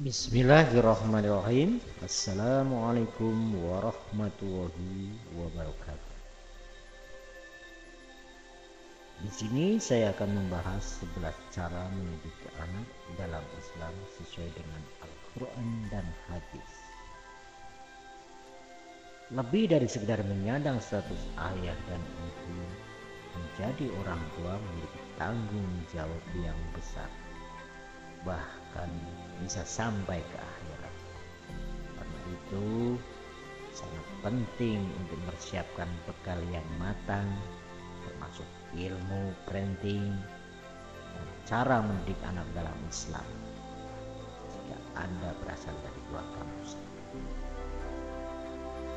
Bismillahirrahmanirrahim. Assalamualaikum warahmatullahi wabarakatuh. Di sini saya akan membahas 11 cara mendidik anak dalam Islam sesuai dengan Al-Quran dan Hadis. Lebih dari sekedar menyandang status ayah dan ibu, menjadi orang tua memiliki tanggung jawab yang besar, bahkan bisa sampai ke akhirat. Karena itu sangat penting untuk mempersiapkan bekal yang matang, termasuk ilmu parenting dan cara mendidik anak dalam Islam jika Anda berasal dari keluarga Muslim.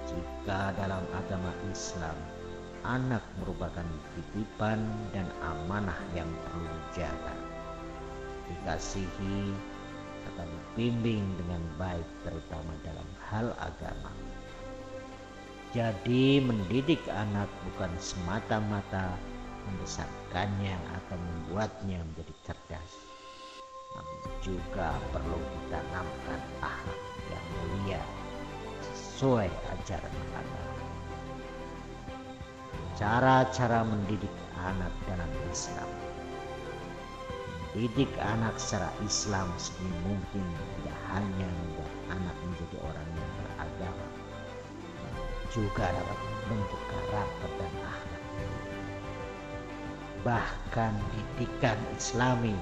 Jika dalam agama Islam anak merupakan titipan dan amanah yang perlu dijaga, dikasihi atau dibimbing dengan baik, terutama dalam hal agama. Jadi mendidik anak bukan semata-mata membesarkannya atau membuatnya menjadi cerdas, namun juga perlu ditanamkan akhlak yang mulia sesuai ajaran agama. Cara-cara mendidik anak dalam Islam. Didik anak secara Islam sebisa mungkin tidak hanya membuat anak menjadi orang yang beragama, juga dapat membentuk karakter dan akhlak. Bahkan didikan Islami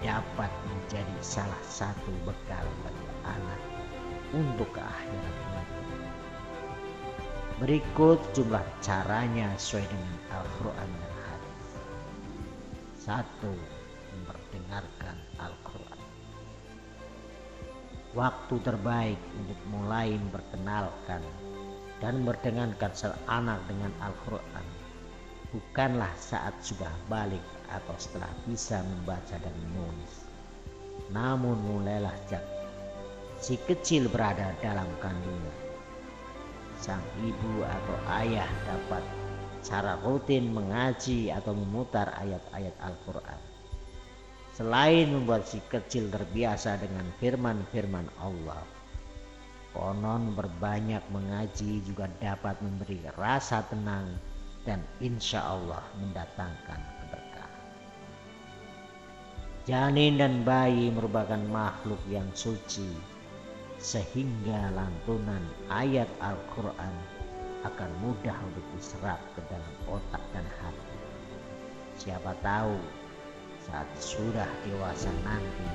dapat menjadi salah satu bekal bagi anak untuk ke akhirat nanti. Berikut jumlah caranya sesuai dengan Al-Quran dan Hadis. 1. Memperdengarkan Al-Quran. Waktu terbaik untuk mulai memperkenalkan dan memperdengarkan anak dengan Al-Quran bukanlah saat sudah balik atau setelah bisa membaca dan menulis, namun mulailah sejak si kecil berada dalam kandungan. Sang ibu atau ayah dapat secara rutin mengaji atau memutar ayat-ayat Al-Quran. Selain membuat si kecil terbiasa dengan firman-firman Allah, konon berbanyak mengaji juga dapat memberi rasa tenang dan insya Allah mendatangkan keberkahan. Janin dan bayi merupakan makhluk yang suci, sehingga lantunan ayat Al-Quran akan mudah untuk diserap ke dalam otak dan hati. Siapa tahu saat sudah dewasa nanti,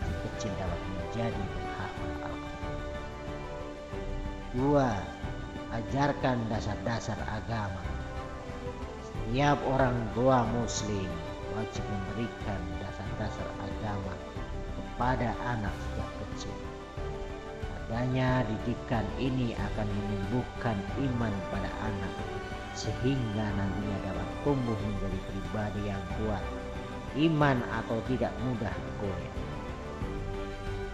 si kecil dapat menjadi penghafal Al-Quran. 2. Ajarkan dasar-dasar agama. Setiap orang tua muslim wajib memberikan dasar-dasar agama kepada anak sejak kecil. Adanya didikan ini akan menumbuhkan iman pada anak, sehingga nantinya dapat tumbuh menjadi pribadi yang kuat, iman atau tidak mudah goyah.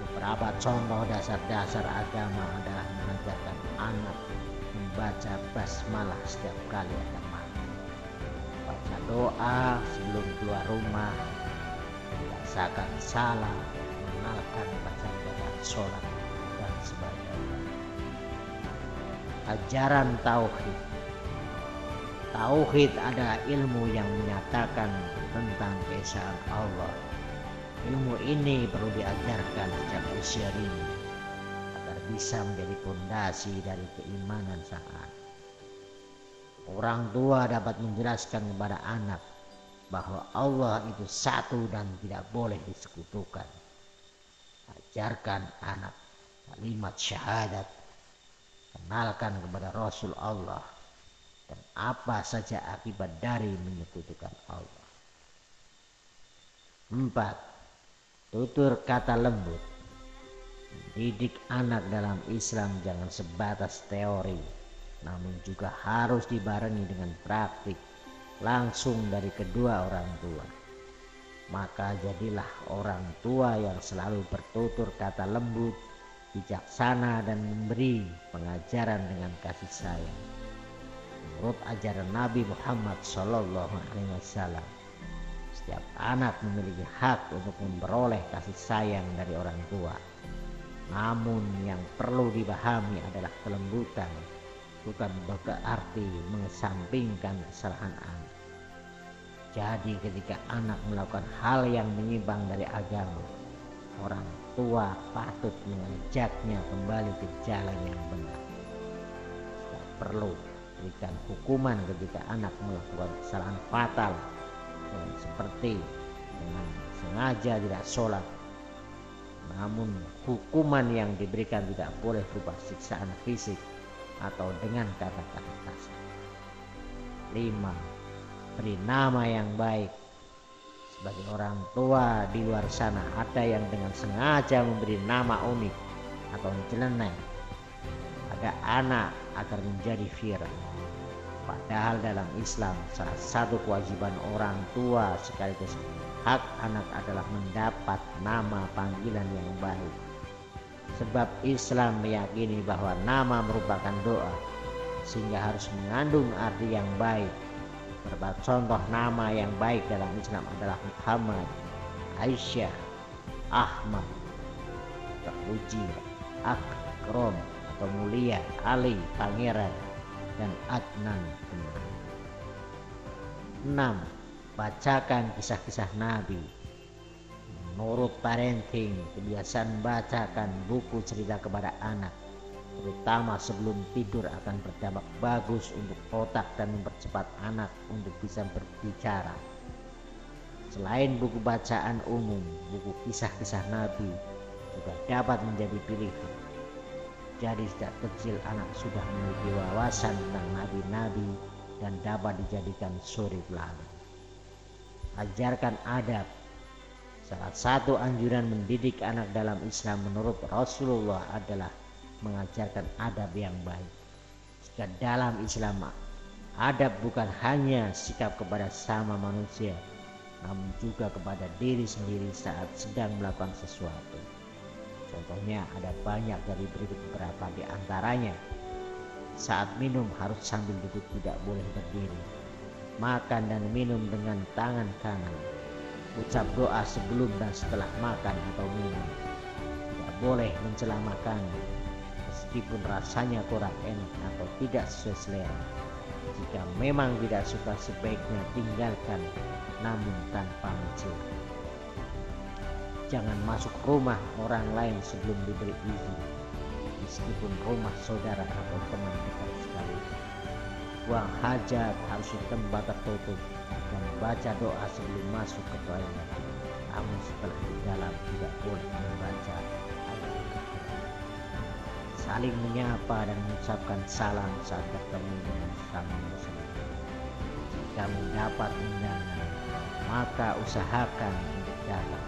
Beberapa contoh dasar-dasar agama adalah mengajarkan anak membaca basmalah setiap kali ada makan, baca doa sebelum keluar rumah, membacakan salam, mengenalkan bacaan-bacaan sholat dan sebagainya. Ajaran tauhid. Tauhid adalah ilmu yang menyatakan tentang keesaan Allah. Ilmu ini perlu diajarkan sejak usia dini agar bisa menjadi fondasi dari keimanan sang anak. Orang tua dapat menjelaskan kepada anak bahwa Allah itu satu dan tidak boleh disekutukan. Ajarkan anak kalimat syahadat, kenalkan kepada Rasul Allah dan apa saja akibat dari menyekutukan Allah. 4. Tutur kata lembut. Mendidik anak dalam Islam jangan sebatas teori, namun juga harus dibarengi dengan praktik langsung dari kedua orang tua. Maka jadilah orang tua yang selalu bertutur kata lembut, bijaksana, dan memberi pengajaran dengan kasih sayang. Menurut ajaran Nabi Muhammad SAW, Setiap anak memiliki hak untuk memperoleh kasih sayang dari orang tua. Namun yang perlu dipahami adalah kelembutan bukan berarti mengesampingkan kesalahan anak. Jadi ketika anak melakukan hal yang menyimpang dari agama, orang tua patut mengajaknya kembali ke jalan yang benar. Tidak perlu berikan hukuman ketika anak melakukan kesalahan fatal, seperti dengan sengaja tidak sholat. Namun hukuman yang diberikan tidak boleh berupa siksaan fisik atau dengan kata-kata kasar. 5. Beri nama yang baik. Sebagai orang tua di luar sana, ada yang dengan sengaja memberi nama unik atau nyeleneh pada anak agar menjadi viral. Padahal dalam Islam salah satu kewajiban orang tua sekaligus hak anak adalah mendapat nama panggilan yang baik. Sebab Islam meyakini bahwa nama merupakan doa, sehingga harus mengandung arti yang baik. Beberapa contoh nama yang baik dalam Islam adalah Muhammad, Aisyah, Ahmad, terpuji, Akram atau mulia, Ali, pangeran, dan Adnan. 6. Bacakan kisah-kisah Nabi. Menurut parenting, kebiasaan bacakan buku cerita kepada anak, terutama sebelum tidur, akan berdampak bagus untuk otak dan mempercepat anak untuk bisa berbicara. Selain buku bacaan umum, buku kisah-kisah Nabi juga dapat menjadi pilihan. Jadi sejak kecil anak sudah memiliki wawasan tentang nabi-nabi dan dapat dijadikan suri teladan. Ajarkan adab. Salah satu anjuran mendidik anak dalam Islam menurut Rasulullah adalah mengajarkan adab yang baik. Jika dalam Islam, adab bukan hanya sikap kepada sama manusia, namun juga kepada diri sendiri saat sedang melakukan sesuatu. Contohnya ada banyak, dari berikut beberapa di antaranya. Saat minum harus sambil duduk, tidak boleh berdiri. Makan dan minum dengan tangan kanan. Ucap doa sebelum dan setelah makan atau minum. Tidak boleh mencela makanan, meskipun rasanya kurang enak atau tidak sesuai selera. Jika memang tidak suka, sebaiknya tinggalkan, namun tanpa mencela. Jangan masuk rumah orang lain sebelum diberi izin, meskipun rumah saudara atau teman dekat sekali. Buang hajat harus di tempat tertutup dan baca doa sebelum masuk ke toilet. Namun setelah di dalam tidak boleh membaca ayat. Saling menyapa dan mengucapkan salam saat bertemu dengan sesama muslim. Jika mendapat undangan, maka usahakan untuk datang.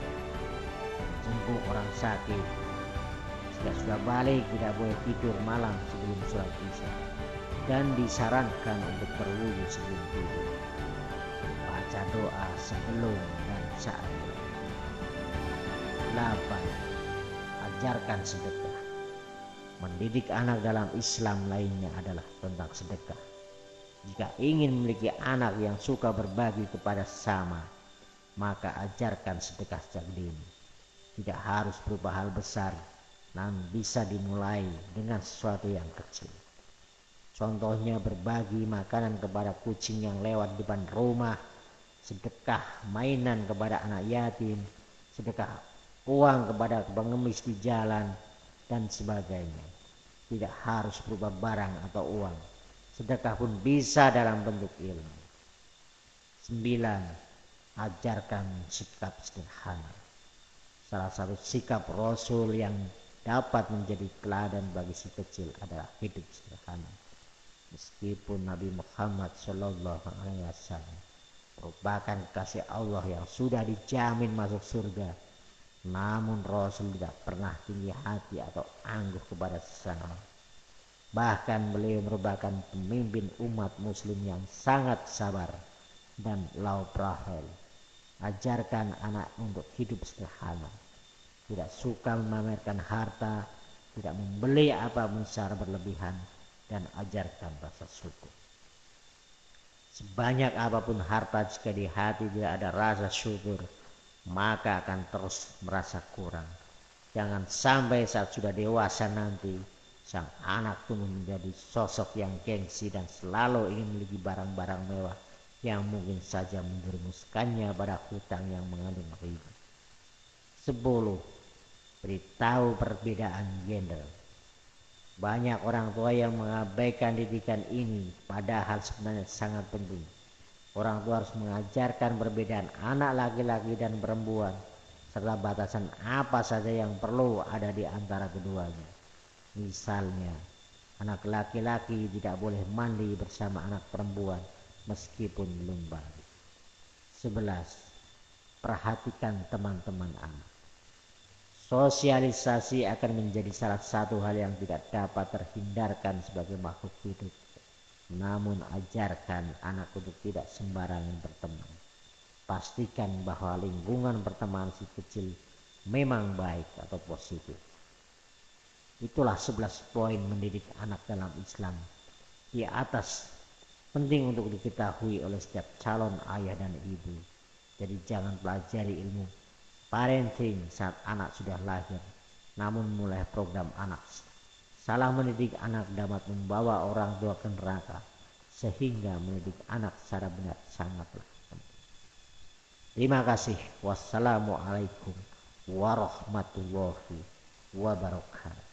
Jenguk orang sakit. Jika sudah balik, tidak boleh tidur malam sebelum sholat isya, dan disarankan untuk berwudu sebelum tidur. Baca doa sebelum dan saat tidur. 8. Ajarkan sedekah. Mendidik anak dalam Islam lainnya adalah tentang sedekah. Jika ingin memiliki anak yang suka berbagi kepada sesama, maka ajarkan sedekah sejak dini. Tidak harus berupa hal besar, namun bisa dimulai dengan sesuatu yang kecil. Contohnya berbagi makanan kepada kucing yang lewat depan rumah, sedekah mainan kepada anak yatim, sedekah uang kepada pengemis di jalan, dan sebagainya. Tidak harus berupa barang atau uang. Sedekah pun bisa dalam bentuk ilmu. 9. Ajarkan sikap sederhana. Salah satu sikap Rasul yang dapat menjadi teladan bagi si kecil adalah hidup sederhana. Meskipun Nabi Muhammad SAW merupakan kasih Allah yang sudah dijamin masuk surga, namun Rasul tidak pernah tinggi hati atau angkuh kepada sesama. Bahkan beliau merupakan pemimpin umat muslim yang sangat sabar dan lau prahel. Ajarkan anak untuk hidup sederhana, tidak suka memamerkan harta, tidak membeli apapun secara berlebihan, dan ajarkan rasa syukur. Sebanyak apapun harta, jika di hati tidak ada rasa syukur, maka akan terus merasa kurang. Jangan sampai saat sudah dewasa nanti sang anak tumbuh menjadi sosok yang gengsi dan selalu ingin memiliki barang-barang mewah yang mungkin saja menjerumuskannya pada hutang yang mengandung riba. 10. Beritahu perbedaan gender. Banyak orang tua yang mengabaikan didikan ini, padahal sebenarnya sangat penting. Orang tua harus mengajarkan perbedaan anak laki-laki dan perempuan, serta batasan apa saja yang perlu ada di antara keduanya. Misalnya, anak laki-laki tidak boleh mandi bersama anak perempuan meskipun belum balik. 11. Perhatikan teman-teman anak. Sosialisasi akan menjadi salah satu hal yang tidak dapat terhindarkan sebagai makhluk hidup. Namun ajarkan anak untuk tidak sembarangan berteman. Pastikan bahwa lingkungan pertemanan si kecil memang baik atau positif. Itulah 11 poin mendidik anak dalam Islam. Di atas penting untuk diketahui oleh setiap calon ayah dan ibu. Jadi jangan pelajari ilmu parenting saat anak sudah lahir, namun mulai program anak. Salah mendidik anak dapat membawa orang tua ke neraka, sehingga mendidik anak secara benar sangatlah penting. Terima kasih. Wassalamualaikum warahmatullahi wabarakatuh.